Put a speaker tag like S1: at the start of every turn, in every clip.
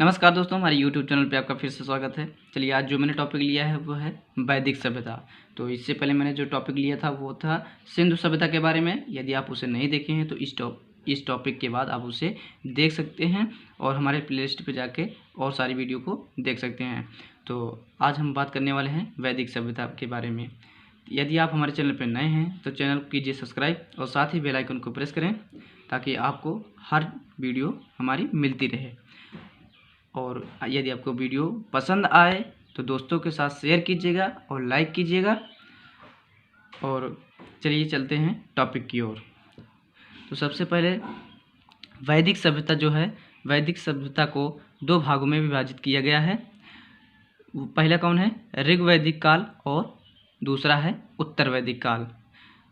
S1: नमस्कार दोस्तों, हमारे YouTube चैनल पे आपका फिर से स्वागत है। चलिए, आज जो मैंने टॉपिक लिया है वो है वैदिक सभ्यता। तो इससे पहले मैंने जो टॉपिक लिया था वो था सिंधु सभ्यता के बारे में। यदि आप उसे नहीं देखे हैं तो इस टॉपिक के बाद आप उसे देख सकते हैं और हमारे प्लेलिस्ट पे जाके और सारी वीडियो को देख सकते हैं। तो आज हम बात करने वाले हैं वैदिक सभ्यता के बारे में। यदि आप हमारे चैनल पर नए हैं तो चैनल को कीजिए सब्सक्राइब और साथ ही बेल आइकन को प्रेस करें ताकि आपको हर वीडियो हमारी मिलती रहे। और यदि आपको वीडियो पसंद आए तो दोस्तों के साथ शेयर कीजिएगा और लाइक कीजिएगा। और चलिए चलते हैं टॉपिक की ओर। तो सबसे पहले वैदिक सभ्यता जो है, वैदिक सभ्यता को दो भागों में विभाजित किया गया है। पहला कौन है? ऋग्वैदिक काल और दूसरा है उत्तर वैदिक काल।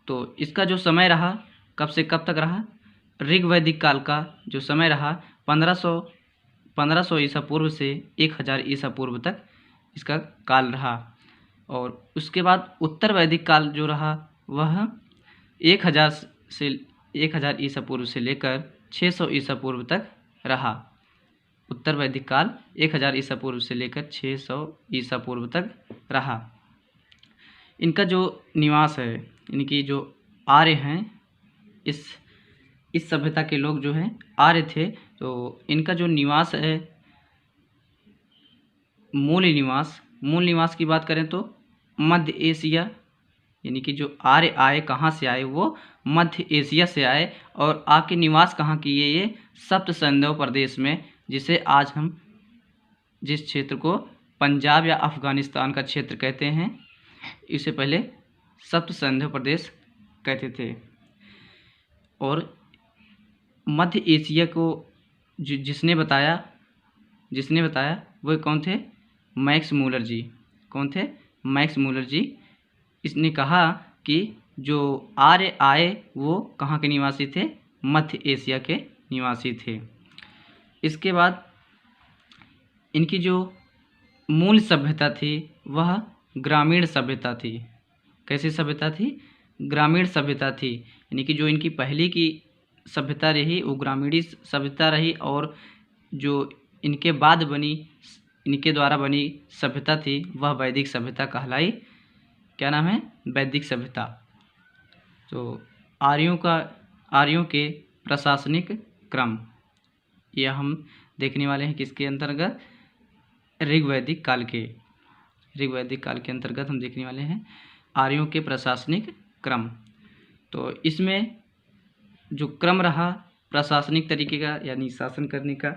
S1: तो इसका जो समय रहा, कब से कब तक रहा? ऋग्वैदिक काल का जो समय रहा 1500 ईसा पूर्व से 1000 ईसा पूर्व तक इसका काल रहा। और उसके बाद उत्तर वैदिक काल जो रहा वह 1000 ईसा पूर्व से लेकर 600 ईसा पूर्व तक रहा। उत्तर वैदिक काल 1000 ईसा पूर्व से लेकर 600 ईसा पूर्व तक रहा। इनका जो निवास है, इनकी जो आर्य हैं, इस सभ्यता के लोग जो हैं आर्य थे। तो इनका जो निवास है, मूल निवास की बात करें तो मध्य एशिया, यानी कि जो आर्य आए कहाँ से आए, वो मध्य एशिया से आए और आके निवास कहाँ किए? ये सप्त सैंधव प्रदेश में, जिसे आज हम जिस क्षेत्र को पंजाब या अफ़गानिस्तान का क्षेत्र कहते हैं, इसे पहले सप्त सैंधव प्रदेश कहते थे। और मध्य एशिया को जिसने बताया वो कौन थे? मैक्स मूलर जी। कौन थे? मैक्स मूलर जी। इसने कहा कि जो आर्य आए वो कहाँ के निवासी थे? मध्य एशिया के निवासी थे। इसके बाद इनकी जो मूल सभ्यता थी वह ग्रामीण सभ्यता थी। कैसी सभ्यता थी? ग्रामीण सभ्यता थी। यानी कि जो इनकी पहली की सभ्यता रही वो ग्रामीणी सभ्यता रही, और जो इनके बाद बनी, इनके द्वारा बनी सभ्यता थी वह वैदिक सभ्यता कहलाई। क्या नाम है? वैदिक सभ्यता। तो आर्यों के प्रशासनिक क्रम, यह हम देखने वाले हैं किसके अंतर्गत? ऋग्वैदिक काल के अंतर्गत हम देखने वाले हैं आर्यों के प्रशासनिक क्रम। तो इसमें जो क्रम रहा प्रशासनिक तरीके का, यानी शासन करने का,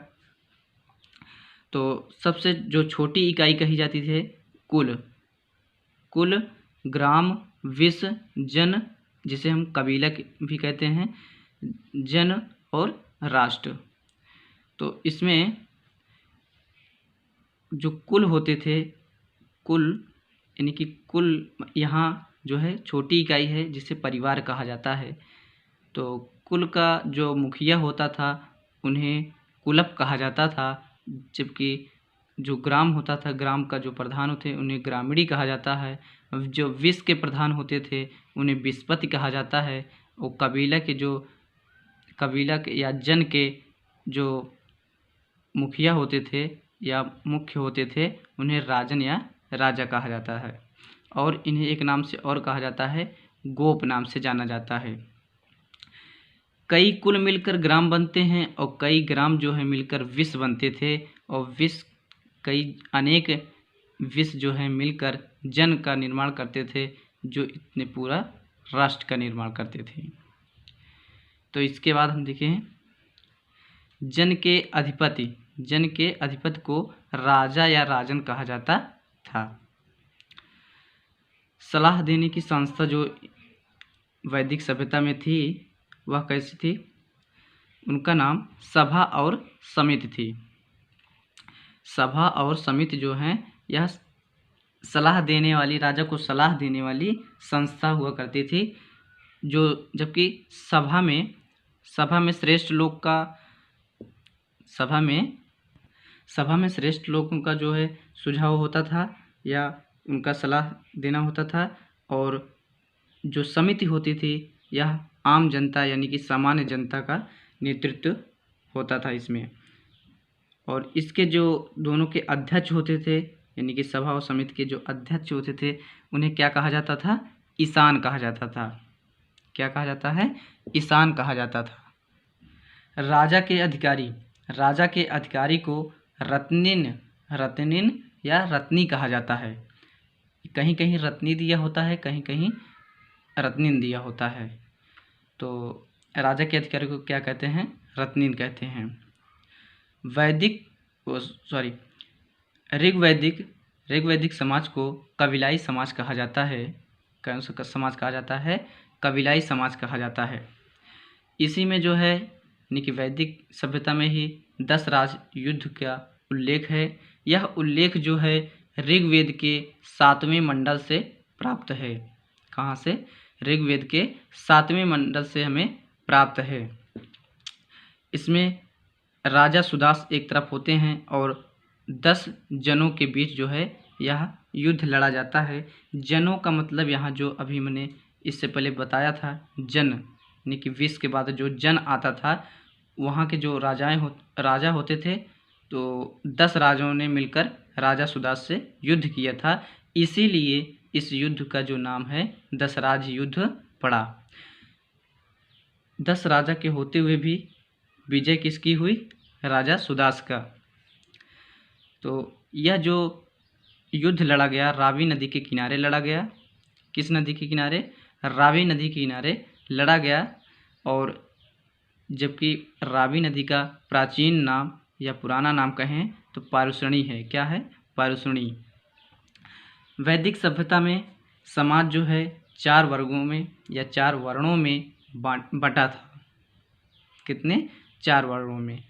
S1: तो सबसे जो छोटी इकाई कही जाती थी कुल, ग्राम, विश, जन, जिसे हम कबीला भी कहते हैं, जन और राष्ट्र। तो इसमें जो कुल होते थे, यानी कि कुल यहाँ जो है छोटी इकाई है जिसे परिवार कहा जाता है। तो कुल का जो मुखिया होता था उन्हें कुलप कहा जाता था, जबकि जो ग्राम होता था, ग्राम का जो प्रधान होते उन्हें ग्रामीणी कहा जाता है। जो विश के प्रधान होते थे उन्हें विस्पति कहा जाता है। और कबीला के या जन के जो मुखिया होते थे या मुख्य होते थे उन्हें राजन या राजा कहा जाता है। और इन्हें एक नाम से और कहा जाता है, गोप नाम से जाना जाता है। कई कुल मिलकर ग्राम बनते हैं और कई ग्राम जो है मिलकर विश बनते थे, और अनेक विश जो है मिलकर जन का निर्माण करते थे, जो इतने पूरा राष्ट्र का निर्माण करते थे। तो इसके बाद हम देखें जन के अधिपति को राजा या राजन कहा जाता था। सलाह देने की संस्था जो वैदिक सभ्यता में थी वह कैसी थी? उनका नाम सभा और समिति थी। सभा और समिति जो है यह सलाह देने वाली, राजा को सलाह देने वाली संस्था हुआ करती थी। जो जबकि सभा में श्रेष्ठ लोगों का जो है सुझाव होता था या उनका सलाह देना होता था। और जो समिति होती थी यह आम जनता यानी कि सामान्य जनता का नेतृत्व होता था इसमें। और इसके जो दोनों के अध्यक्ष होते थे, यानी कि सभा और समिति के जो अध्यक्ष होते थे, उन्हें क्या कहा जाता था? ईशान कहा जाता था। क्या कहा जाता है? ईशान कहा जाता था। राजा के अधिकारी को रत्निन या रत्नी कहा जाता है। कहीं कहीं रत्नी दिया होता है, कहीं कहीं रत्निन दिया होता है। तो राजा के अधिकारी को क्या कहते हैं? रत्निन कहते हैं। ऋग्वैदिक समाज को कबीलाई समाज कहा जाता है। कौन सा समाज कहा जाता है? कबीलाई समाज कहा जाता है। इसी में जो है यानी कि वैदिक सभ्यता में ही 10 राज युद्ध का उल्लेख है। यह उल्लेख जो है ऋग्वेद के 7वें मंडल से प्राप्त है। कहाँ से? ऋग्वेद के 7वें मंडल से हमें प्राप्त है। इसमें राजा सुदास एक तरफ होते हैं और 10 जनों के बीच जो है यह युद्ध लड़ा जाता है। जनों का मतलब यहाँ जो अभी मैंने इससे पहले बताया था, जन यानी कि 20 के बाद जो जन आता था, वहाँ के जो राजा होते थे, तो 10 राजाओं ने मिलकर राजा सुदास से युद्ध किया था। इसीलिए इस युद्ध का जो नाम है 10 राज युद्ध पड़ा। 10 राजा के होते हुए भी विजय किसकी हुई? राजा सुदास का। तो यह जो युद्ध लड़ा गया रावी नदी के किनारे लड़ा गया। किस नदी के किनारे? रावी नदी के किनारे लड़ा गया। और जबकि रावी नदी का प्राचीन नाम या पुराना नाम कहें तो पारुषणी है। क्या है? पारुषणी। वैदिक सभ्यता में समाज जो है 4 वर्गों में या 4 वर्णों में बटा था। कितने? 4 वर्णों में।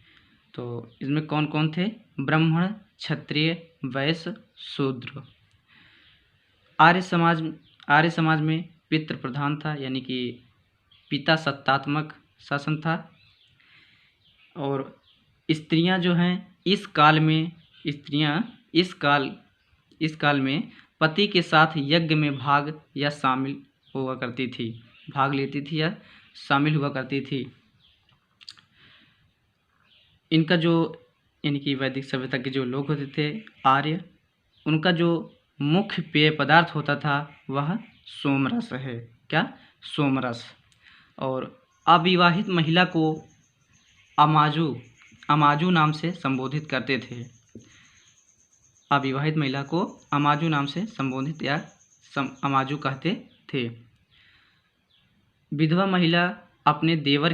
S1: तो इसमें कौन कौन थे? ब्राह्मण, क्षत्रिय, वैश्य, शूद्र। आर्य समाज में पितृ प्रधान था, यानी कि पिता सत्तात्मक शासन था। और स्त्रियां जो हैं इस काल में पति के साथ यज्ञ में भाग या शामिल हुआ करती थी, भाग लेती थी या शामिल हुआ करती थी। इनका जो यानी कि वैदिक सभ्यता के जो लोग होते थे आर्य, उनका जो मुख्य पेय पदार्थ होता था वह सोमरस है। क्या? सोमरस। और अविवाहित महिला को अमाजू नाम से संबोधित करते थे। अविवाहित महिला को अमाजू नाम से संबोधित या अमाजू कहते थे। विधवा महिला अपने देवर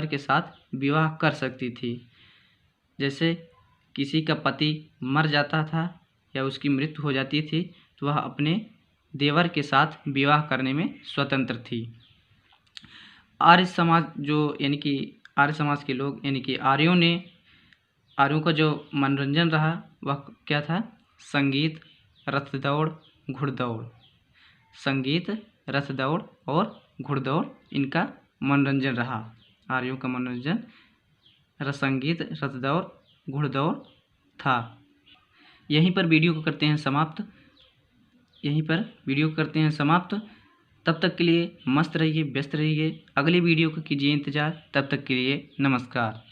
S1: के साथ विवाह कर सकती थी। जैसे किसी का पति मर जाता था या उसकी मृत्यु हो जाती थी तो वह अपने देवर के साथ विवाह करने में स्वतंत्र थी। आर्य समाज के लोग यानी कि आर्यों का जो मनोरंजन रहा वह क्या था? संगीत, रथ दौड़, घुड़दौड़। संगीत, रथ दौड़ और घुड़दौड़ इनका मनोरंजन रहा। आर्यों का मनोरंजन संगीत, रथ दौड़, घुड़दौड़ था। यहीं पर वीडियो को करते हैं समाप्त। तब तक के लिए मस्त रहिए, व्यस्त रहिए। अगले वीडियो को कीजिए इंतज़ार। तब तक के लिए नमस्कार।